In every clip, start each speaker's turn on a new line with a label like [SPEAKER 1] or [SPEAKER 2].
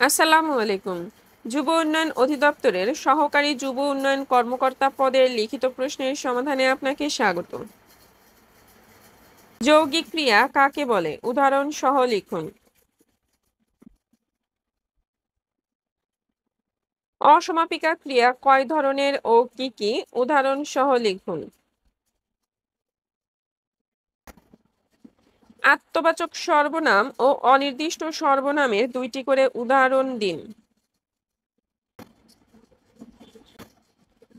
[SPEAKER 1] আসসালামু আলাইকুম। যুব উন্নয়ন অধিদপ্তরের সহকারী যুব উন্নয়ন কর্মকর্তা পদের লিখিত প্রশ্নের সমাধানে আপনাকে স্বাগত। যৌগিক ক্রিয়া কাকে বলে? উদাহরণ সহ লিখুন। অসমাপিকা ক্রিয়া কয় ধরনের ও কি কি? উদাহরণ সহ লিখুন। আত্মবাচক সর্বনাম ও অনির্দিষ্ট সর্বনামের দুইটি করে উদাহরণ দিন।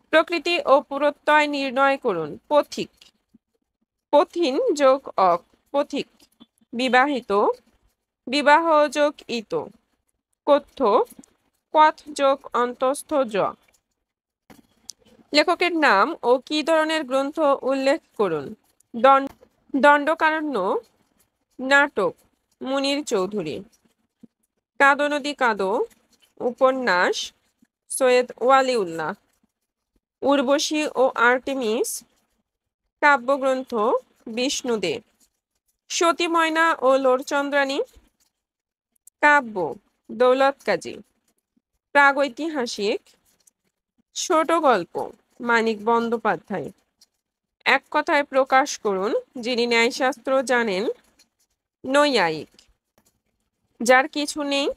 [SPEAKER 1] প্রকৃতি ও প্রত্যয় নির্ণয় করুন। পথিক, পথিন যোগ অক, পথিক। বিবাহিত, বিবাহ যোগ ইত। কথ্য, পথ যোগ অন্তস্থ জ। লেখকের নাম ও কি ধরনের গ্রন্থ উল্লেখ করুন। দণ্ডকারণ্য নাটক, মুনির চৌধুরী। কাদো নদী কাদো, উপন্যাস, সৈয়দ ওয়ালিউল্লাহ। উর্বশী ও আর্টেমিস, কাব্যগ্রন্থ, বিষ্ণুদে। সতী ময়না ও লোরচন্দ্রানী, কাব্য, দৌলত কাজী। প্রাগৈতিহাসিক, ছোট গল্প, মানিক বন্দ্যোপাধ্যায়। এক কথায় প্রকাশ করুন। যিনি ন্যায়শাস্ত্র জানেন, নৈয়ায়িক। যার কিছু নেই,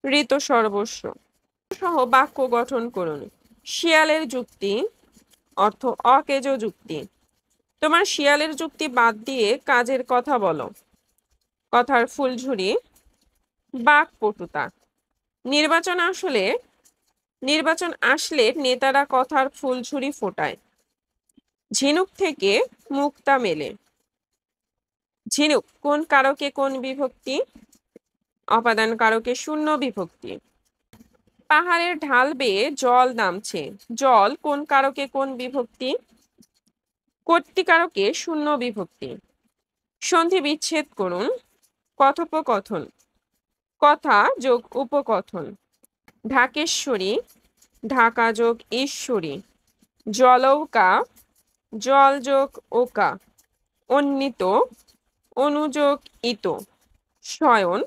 [SPEAKER 1] ঋত সর্বস্ব। সহ বাক্য গঠন করুন। শিয়ালের যুক্তি, অর্থ অকেজ যুক্তি। তোমার শিয়ালের যুক্তি বাদ দিয়ে কাজের কথা বলো। কথার ফুলঝুরি, বাকপটুতা। নির্বাচন আসলে নেতারা কথার ফুলঝুরি ফোটায়। ঝিনুক থেকে মুক্তা মেলে। ঝিনুক কোন কারকে কোন বিভক্তি? অপাদান কারকে শূন্য বিভক্তি। পাহাড়ের ঢাল বেয়ে জল নামছে। জল কোন কারকে কোন বিভক্তি? কর্তৃকারকে শূন্য বিভক্তি। সন্ধি বিচ্ছেদ করুন। কথোপকথন, কথা যোগ উপকথন। ঢাকেশ্বরী, ঢাকা যোগ ঈশ্বরী। জলৌকা, জল যোগ ওকা। অন্বিত, অনুযোগ ইত। শয়ন,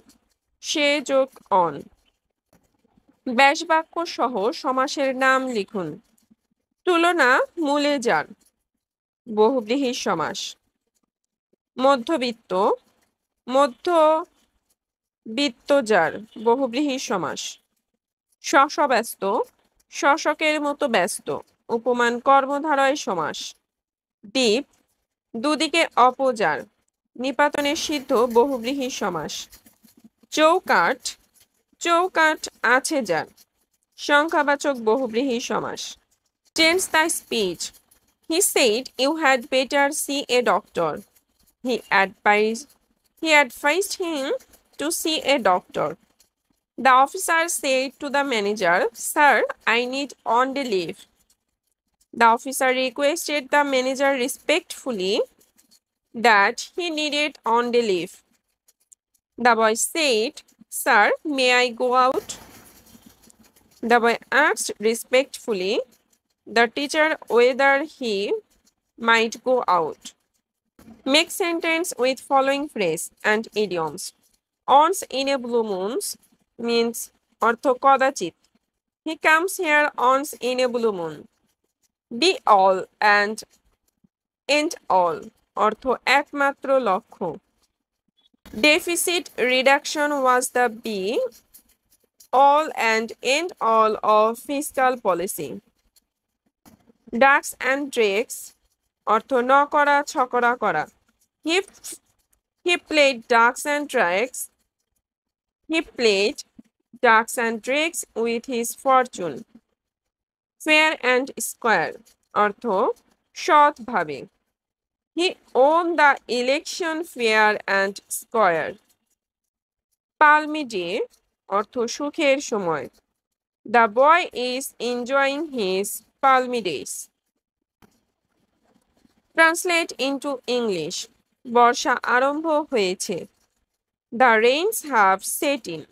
[SPEAKER 1] সে যোগ অন। ব্যাসবাক্য সহ সমাসের নাম লিখুন। তুলনা মূলে যার, বহুব্রীহি সমাস। মধ্যবিত্ত, মধ্যবিত্ত যার, বহুব্রীহি সমাস। শশব্যস্ত, শশকের মতো ব্যস্ত, উপমান কর্মধারয় সমাস। দ্বীপ, দুদিকে অপযার, নিপাতনের সিদ্ধ, বহুব্রীহি সমাস। চৌকাঠ, চৌকাঠ আছে যার, সংখ্যাবাচক, বহুব্রীহি সমাস। Change the speech. He said you had better see a doctor. He advised him to see a doctor. The officer said to the manager, "Sir, I need on-day leave." The officer requested the manager respectfully that he needed on-day leave. The boy said, "Sir, may I go out?" The boy asked respectfully the teacher whether he might go out. Make sentence with following phrase and idioms. Once in a blue moon means অর্থ কদাচিৎ। He comes here once in a blue moon. Be all and end all অর্থ একমাত্র লক্ষ্য। Deficit reduction was the be all and end all of fiscal policy. Ducks and drakes অর্থ ন করা ছকরা করা। He played ducks and drakes. He played ducks and drakes with his fortune. Fair and square অর্থ সৎভাবে। He won the election fair and square. Palmy day অর্থ সুখের সময়। The boy is enjoying his palmy days. Translate into English. বর্ষা আরম্ভ হয়েছে। The rains have set in.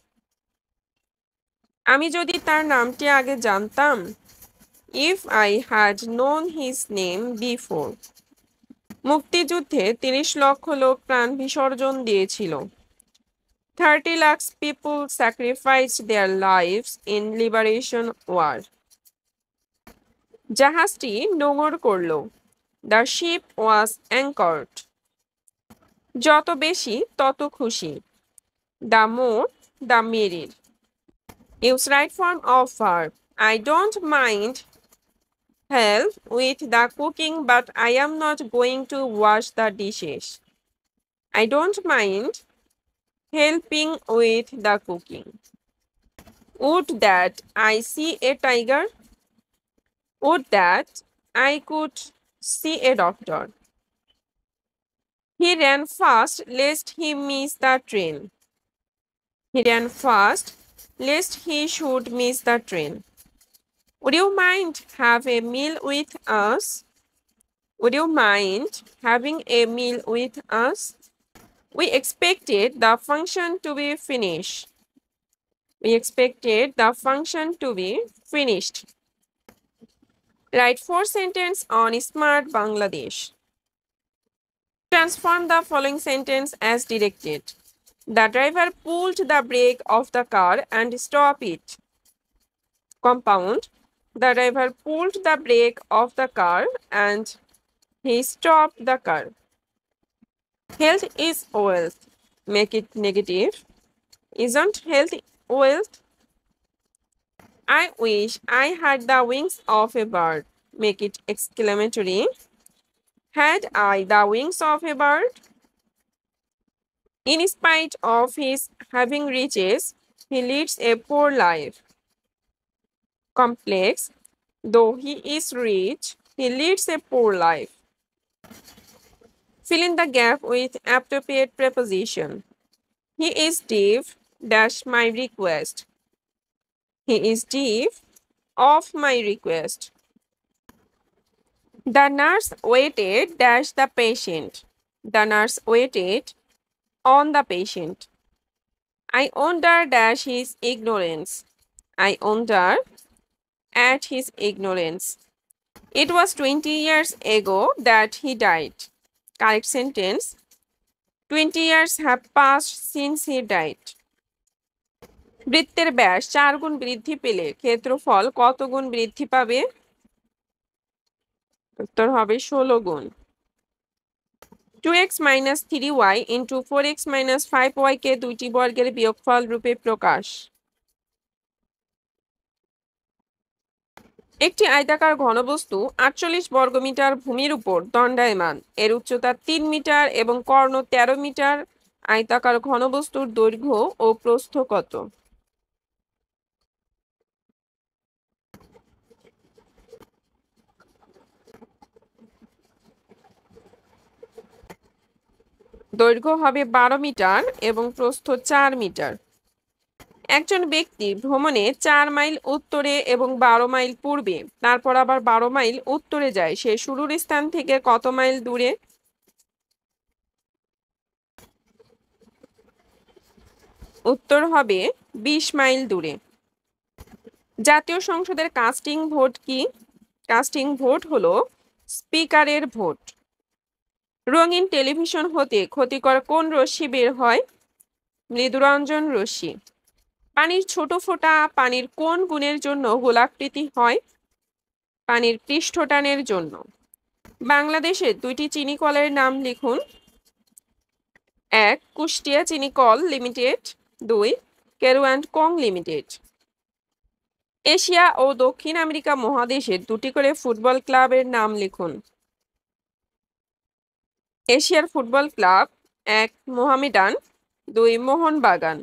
[SPEAKER 1] আমি যদি তার নামটি আগে জানতাম। If I had known his name before. মুক্তিযুদ্ধে 30 লক্ষ লোক প্রাণ বিসর্জন দিয়েছিল। 30 lakhs people sacrificed their lives in liberation war. জাহাজটি নোঙর করল। The ship was anchored. যত বেশি তত খুশি। The more, the merrier. Use right form of verb. I don't mind help with the cooking, but I am not going to wash the dishes. I don't mind helping with the cooking. Would that I see a tiger? Would that I could see a doctor. He ran fast lest he miss the train. He ran fast lest he should miss the train. Would you mind have a meal with us? Would you mind having a meal with us? We expected the function to be finished. We expected the function to be finished. Write 4 sentences on Smart Bangladesh. Transform the following sentence as directed. The driver pulled the brake of the car and stopped it. Compound. The driver pulled the brake of the car and he stopped the car. Health is wealth. Make it negative. Isn't health wealth? I wish I had the wings of a bird. Make it exclamatory. Had I the wings of a bird? In spite of his having riches, he leads a poor life. Complex. Though he is rich, he leads a poor life. Fill in the gap with appropriate preposition. He is deaf dash my request. He is deaf of my request. The nurse waited dash the patient. The nurse waited on the patient. I wonder dash his ignorance. I wonder at his ignorance. It was 20 years ago that he died. Correct sentence. 20 years have passed since he died. বৃত্তের ব্যাস 4 গুণ বৃদ্ধি পেলে ক্ষেত্রফল কত গুণ বৃদ্ধি পাবে? উত্তর হবে 16 গুণ। 2x - 3y into 4x - 5y কে দুইটি বর্গের বিয়োগফল রূপে প্রকাশ। একটি আয়তাকার ঘনবস্তু 48 বর্গমিটার ভূমির উপর দণ্ডায়মান। এর উচ্চতা 3 মিটার এবং কর্ণ 13 মিটার। আয়তাকার ঘনবস্তুর দৈর্ঘ্য ও প্রস্থ কত? দৈর্ঘ্য হবে 12 মিটার এবং প্রস্থ 4 মিটার। একজন ব্যক্তি ভ্রমণে 4 মাইল উত্তরে এবং 12 মাইল পূর্বে, তারপর আবার 12 মাইল উত্তরে যায়। সে শুরুর স্থান থেকে কত মাইল দূরে? উত্তর হবে 20 মাইল দূরে। জাতীয় সংসদের কাস্টিং ভোট কি? কাস্টিং ভোট হলো স্পিকারের ভোট। রঙিন টেলিভিশন হতে ক্ষতিকর কোন রশ্মি বের হয়? মৃদুরঞ্জন রশ্মি। পানির ছোট ফোঁটা পানির কোন গুণের জন্য গোলাকৃতি হয়? পানির পৃষ্ঠটানের জন্য। বাংলাদেশের 2টি চিনি কলের নাম লিখুন। 1 কুষ্টিয়া চিনি কল limited, 2 Carew and co limited. Asia ও দক্ষিণ আমেরিকা মহাদেশের 2টি করে ফুটবল ক্লাবের নাম লিখুন। এশিয়ার ফুটবল ক্লাব 1 মোহামেডান, 2 মোহনবাগান।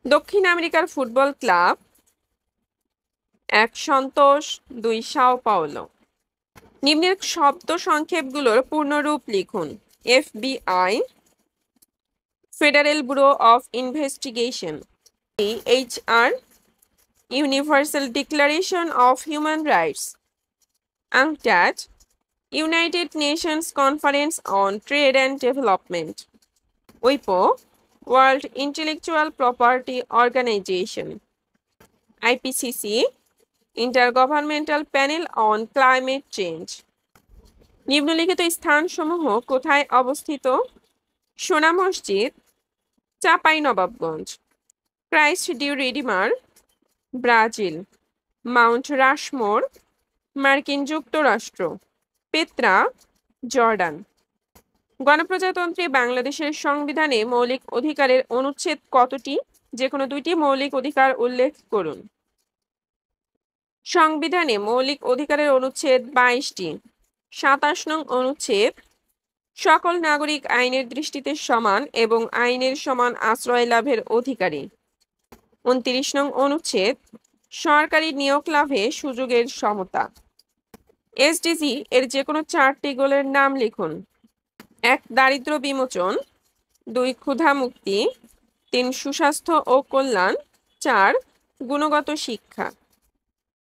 [SPEAKER 1] দক্ষিণ আমেরিকার football club 1 Santos, 2 Sao Paulo. নিম্নের শব্দ সংক্ষেপগুলোর পূর্ণরূপ লিখুন। FBI, federal bureau of investigation. HR, universal declaration of human rights. UNCTAD, united nations conference on trade and development. WIPO, world intellectual property organisation. IPCC, intergovernmental panel on climate change. নিম্নলিখিত স্থানসমূহ কোথায় অবস্থিত? Sona Masjid, Chapainawabganj. Christ the Redeemer, Brazil. Mount Rushmore, মার্কিন যুক্তরাষ্ট্র। Petra, Jordan. গণপ্রজাতন্ত্রী বাংলাদেশের সংবিধানে মৌলিক অধিকারের অনুচ্ছেদ কতটি? যে কোনো দুইটি মৌলিক অধিকার উল্লেখ করুন। সংবিধানে মৌলিক অধিকারের অনুচ্ছেদ 22টি। 27 নং অনুচ্ছেদ, সকল নাগরিক আইনের দৃষ্টিতে সমান এবং আইনের সমান আশ্রয় লাভের অধিকারী। 29 নং অনুচ্ছেদ, সরকারি নিয়োগ লাভে সুযোগের সমতা। এসডিজি এর যে কোনো 4টি গোলের নাম লিখুন। 1. দারিদ্র বিমোচন। 2. ক্ষুধা মুক্তি। 3. সুস্বাস্থ্য ও কল্যাণ। 4. গুণগত শিক্ষা।